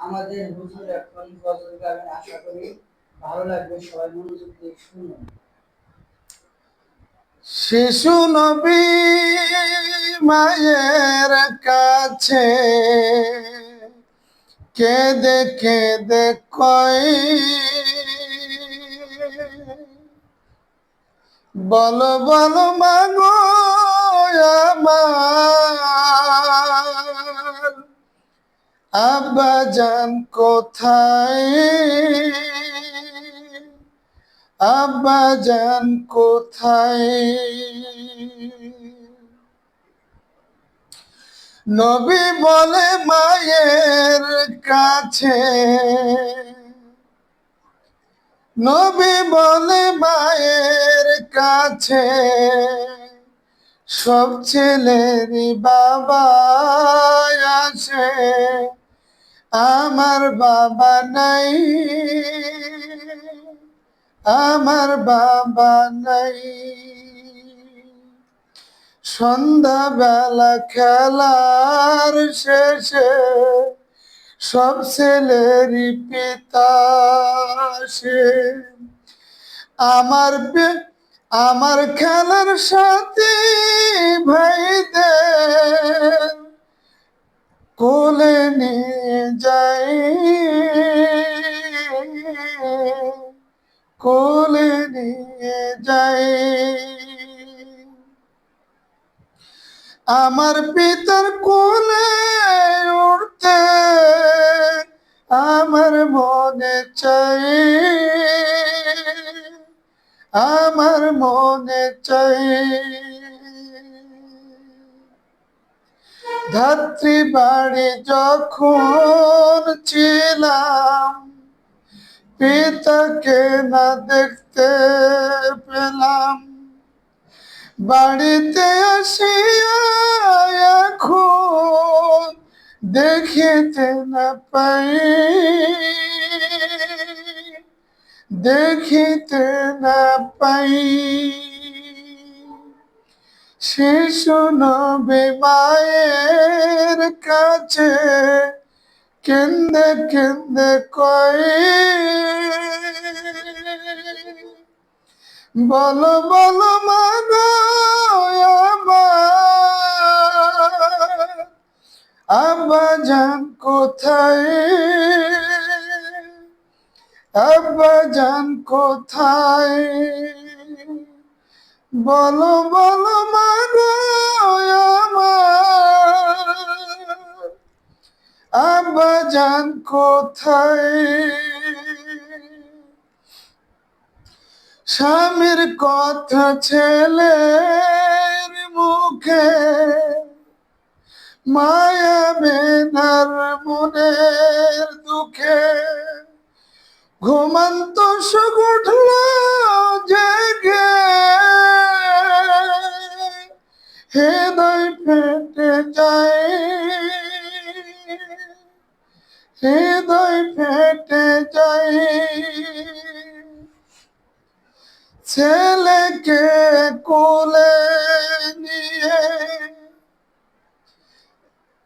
আমাদের হুজুর এখন ফজর গাবেন, আশা করি ভালো লাগবে, সবাই মনোযোগ দিয়ে শুনুন। শিশু নবী মায়ের কাছে কেঁদে কেঁদে কয়, বলো বলো মাগো আমার আব্বাজান কোথায়, আব্বাজান কোথায়। নবী বলে মায়ের কাছে, নবী বলে মায়ের কাছে সব ছেলেরই বাবা আসে, আমার বাবা নাই, আমার বাবা নাই। সন্ধ্যাবেলা খেলার শেষে সব ছেলেরই পিতা আসে, আমার আমার খেলার সাথী ভাইদের কোলে নিয়ে যাই, কোলে নিয়ে যাই। আমার পিতার কোলে উঠতে আমার মনে চাই, আমার মনে চাই। ধাত্রী বাড়ি যখন ছিলাম পিতাকে না দেখতে পেলাম, বাড়িতে আসিয়া এখন দেখিতে না পাই, দেখিতে না পাই। শিশু নবী মায়ের কাছে কেন্দে কেন্দে কয়, বলো বলো মাগো আমার আব্বাজান কোথায়, আব্বাজান কোথায়। বলো বলো মাগো আমার আব্বাজান কোথায়। স্বামীর কথা ছেলের মুখে মায়া বেনার মনের দুঃখে, ঘুমন্ত সুখ উঠল জেগে, হৃদয় ফেটে যায়, হৃদয় ফেটে যায়। ছেলেকে কোলে নিয়ে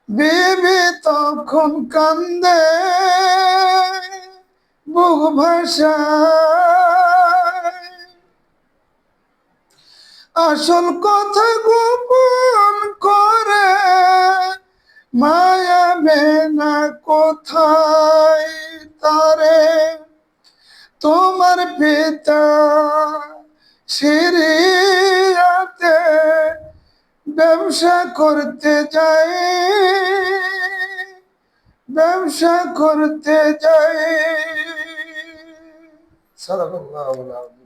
বিবি তখন কান্দে বুক ভাষায়, আসল কথা গোপন করে মায়া বেনা কোথায় তারে। তোমার পিতা সিরিয়াতে ব্যবসা করতে যায়, ব্যবসা করতে যায়। সাদাকাল্লাহুল আযীম।